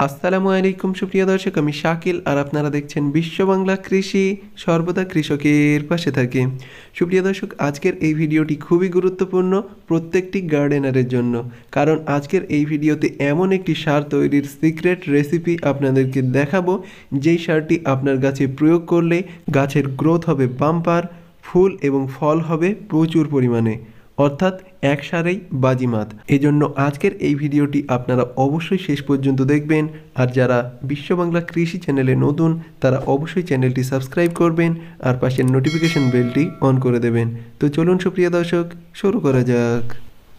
আসসালামু আলাইকুম সুপ্রিয় দর্শক, আমি শাকিল আর আপনারা দেখছেন বিশ্ব বাংলা কৃষি, সর্বদা কৃষকের পাশে থাকে। সুপ্রিয় দর্শক, আজকের এই ভিডিওটি খুবই গুরুত্বপূর্ণ প্রত্যেকটি গার্ডেনারের জন্য, কারণ আজকের এই ভিডিওতে এমন একটি সার তৈরির সিক্রেট রেসিপি আপনাদেরকে দেখাবো, যেই সারটি আপনার গাছে প্রয়োগ করলে গাছের গ্রোথ হবে বাম্পার, ফুল এবং ফল হবে প্রচুর পরিমাণে, অর্থাৎ এক সারেই বাজিমাত। এজন্য আজকের এই ভিডিওটি আপনারা অবশ্যই শেষ পর্যন্ত দেখবেন, আর যারা বিশ্ব বাংলা কৃষি চ্যানেলে নতুন তারা অবশ্যই চ্যানেলটি সাবস্ক্রাইব করবেন আর পাশের নোটিফিকেশন বেলটি অন করে দেবেন। তো চলুন সুপ্রিয় দর্শক, শুরু করা যাক।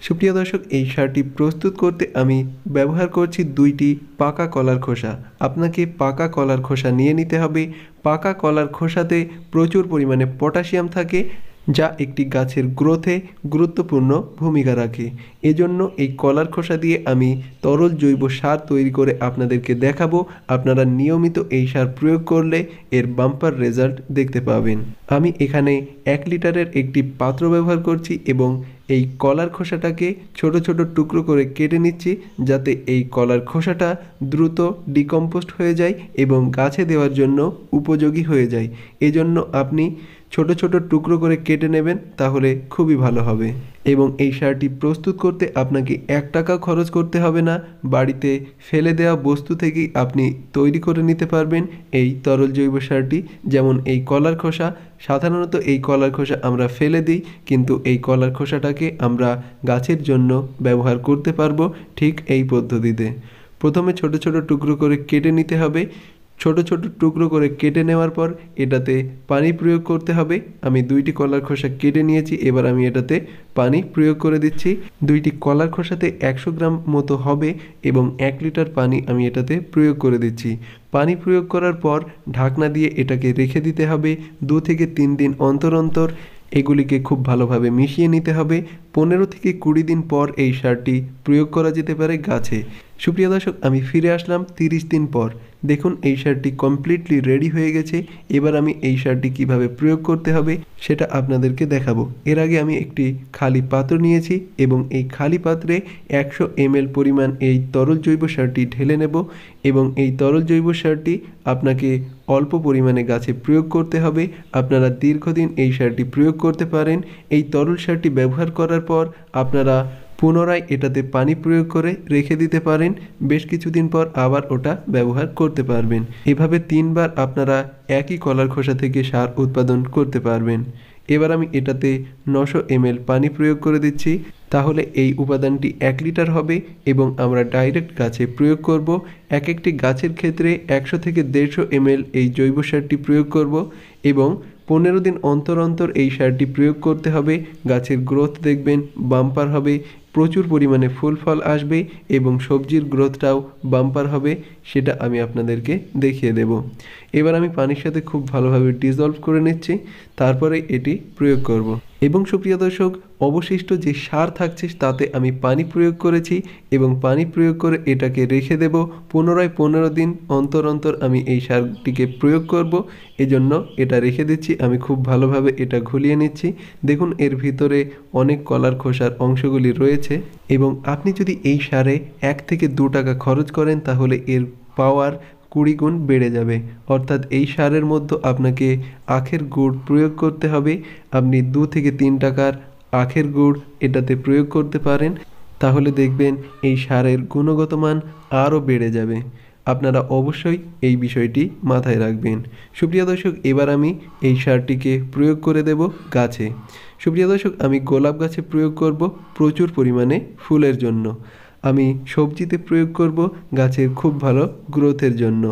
সুপ্রিয় দর্শক, এই সারটি প্রস্তুত করতে আমি ব্যবহার করছি 2টি পাকা কলার খোসা। আপনাকে পাকা কলার খোসা নিয়ে নিতে হবে। পাকা কলার খোসাতে প্রচুর পরিমাণে পটাশিয়াম থাকে, যা একটি গাছের গ্রোথে গুরুত্বপূর্ণ ভূমিকা রাখে। এজন্য এই কলার খোসা দিয়ে আমি তরল জৈব সার তৈরি করে আপনাদেরকে দেখাবো। আপনারা নিয়মিত এই সার প্রয়োগ করলে এর বাম্পার রেজাল্ট দেখতে পাবেন। আমি এখানে 1 লিটারের একটি পাত্র ব্যবহার করছি এবং এই কলার খোসাটাকে ছোট ছোট টুকরো করে কেটে নিচ্ছি, যাতে এই কলার খোসাটা দ্রুত ডিকম্পোস্ট হয়ে যায় এবং গাছে দেওয়ার জন্য উপযোগী হয়ে যায়। এজন্য আপনি ছোট ছোট টুকরো করে কেটে নেবেন, তাহলে খুবই ভালো হবে। এবং এই সারটি প্রস্তুত করতে আপনাকে 1 টাকা খরচ করতে হবে না। বাড়িতে ফেলে দেওয়া বস্তু থেকেই আপনি তৈরি করে নিতে পারবেন এই তরল জৈব সারটি। যেমন এই কলার খোসা, সাধারণত এই কলার খোসা আমরা ফেলে দিই, কিন্তু এই কলার খোসাটাকে আমরা গাছের জন্য ব্যবহার করতে পারবো ঠিক এই পদ্ধতিতে। প্রথমে ছোট ছোট টুকরো করে কেটে নিতে হবে। ছোট ছোট টুকরো করে কেটে নেওয়ার পর এটাতে পানি প্রয়োগ করতে হবে। আমি 2টি কলার খোসা কেটে নিয়েছি, এবার আমি এটাতে পানি প্রয়োগ করে দিচ্ছি। 2টি কলার খোসাতে 100 গ্রাম মতো হবে এবং 1 লিটার পানি আমি এটাতে প্রয়োগ করে দিচ্ছি। পানি প্রয়োগ করার পর ঢাকনা দিয়ে এটাকে রেখে দিতে হবে 2 থেকে 3 দিন অন্তর অন্তর। এগুলিকে খুব ভালোভাবে মিশিয়ে নিতে হবে। 15 থেকে 20 দিন পর এই সারটি প্রয়োগ করা যেতে পারে গাছে। সুপ্রিয় দর্শক, আমি ফিরে আসলাম 30 দিন পর। দেখুন এই সারটি কমপ্লিটলি রেডি হয়ে গেছে। এবার আমি এই সারটি কিভাবে প্রয়োগ করতে হবে সেটা আপনাদেরকে দেখাবো। এর আগে আমি একটি খালি পাত্র নিয়েছি এবং এই খালি পাত্রে 100 ml পরিমাণ এই তরল জৈব সারটি ঢেলে নেব এবং এই তরল জৈব সারটি আপনাকে অল্প পরিমাণে গাছে প্রয়োগ করতে হবে। আপনারা দীর্ঘদিন এই সারটি প্রয়োগ করতে পারেন। এই তরল সারটি ব্যবহার করার পর আপনারা পুনরায় এটাতে পানি প্রয়োগ করে রেখে দিতে পারেন। বেশ কিছুদিন পর আবার ওটা ব্যবহার করতে পারবেন। এভাবে 3 বার আপনারা একই কলার খোসা থেকে সার উৎপাদন করতে পারবেন। এবার আমি এটাতে 900 ml পানি প্রয়োগ করে দিচ্ছি। তাহলে এই উপাদানটি 1 লিটার হবে এবং আমরা ডাইরেক্ট গাছে প্রয়োগ করব। একটি গাছের ক্ষেত্রে 100 থেকে 150 ml এই জৈব সারটি প্রয়োগ করব এবং 15 দিন অন্তর অন্তর এই সারটি প্রয়োগ করতে হবে। গাছের গ্রোথ দেখবেন বাম্পার হবে, প্রচুর পরিমাণে ফুল ফল আসবে এবং সবজির গ্রোথটাও বাম্পার হবে, সেটা আমি আপনাদেরকে দেখিয়ে দেব। এবার আমি পানির সাথে খুব ভালোভাবে ডিসলভ করে নিচ্ছি, তারপরে এটি প্রয়োগ করব। এবং সুপ্রিয় দর্শক, অবশিষ্ট যে সার থাকছে তাতে আমি পানি প্রয়োগ করেছি এবং পানি প্রয়োগ করে এটাকে রেখে দেব। পুনরায় 15 দিন অন্তর অন্তর আমি এই সারটিকে প্রয়োগ করব। এজন্য এটা রেখে দিচ্ছি। আমি খুব ভালোভাবে এটা ঘুলিয়ে নিচ্ছি। দেখুন এর ভিতরে অনেক কলার খোসার অংশগুলি রয়েছে এবং আপনি যদি এই সারে 1 থেকে 2 টাকা খরচ করেন তাহলে এর পাওয়ার 20 গুণ বেড়ে যাবে। অর্থাৎ এই সারের মধ্যে আপনাকে আখের গুড় প্রয়োগ করতে হবে। আপনি 2 থেকে 3 টাকার আখের গুড় এটাতে প্রয়োগ করতে পারেন, তাহলে দেখবেন এই সারের গুণগত মান আরও বেড়ে যাবে। আপনারা অবশ্যই এই বিষয়টি মাথায় রাখবেন। সুপ্রিয় দর্শক, এবার আমি এই সারটিকে প্রয়োগ করে দেব গাছে। সুপ্রিয় দর্শক, আমি গোলাপ গাছে প্রয়োগ করব প্রচুর পরিমাণে ফুলের জন্য। আমি সবজিতে প্রয়োগ করব গাছের খুব ভালো গ্রোথের জন্য।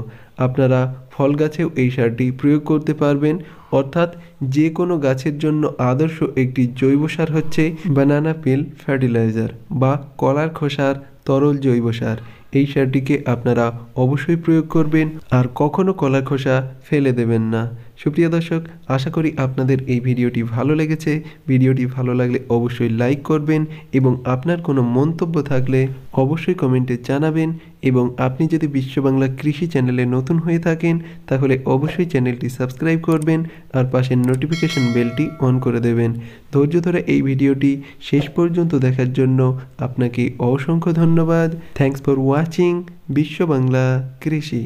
আপনারা ফল গাছেও এই সারটি প্রয়োগ করতে পারবেন। অর্থাৎ যে কোনো গাছের জন্য আদর্শ একটি জৈব সার হচ্ছে বানানা পিল ফার্টিলাইজার বা কলার খোসার তরল জৈব সার। এই সারটিকে আপনারা অবশ্যই প্রয়োগ করবেন আর কখনো কলার খোসা ফেলে দেবেন না। সুপ্রিয় দর্শক, আশা করি আপনাদের এই ভিডিওটি ভালো লেগেছে। ভিডিওটি ভালো লাগলে অবশ্যই লাইক করবেন এবং আপনার কোনো মন্তব্য থাকলে অবশ্যই কমেন্টে জানাবেন এবং আপনি যদি বিশ্ব বাংলা কৃষি চ্যানেলে নতুন হয়ে থাকেন তাহলে অবশ্যই চ্যানেলটি সাবস্ক্রাইব করবেন আর পাশের নোটিফিকেশন বেলটি অন করে দেবেন। ধৈর্য ধরে এই ভিডিওটি শেষ পর্যন্ত দেখার জন্য আপনাকে অসংখ্য ধন্যবাদ। থ্যাঙ্কস ফর ওয়াচিং বিশ্ব বাংলা কৃষি।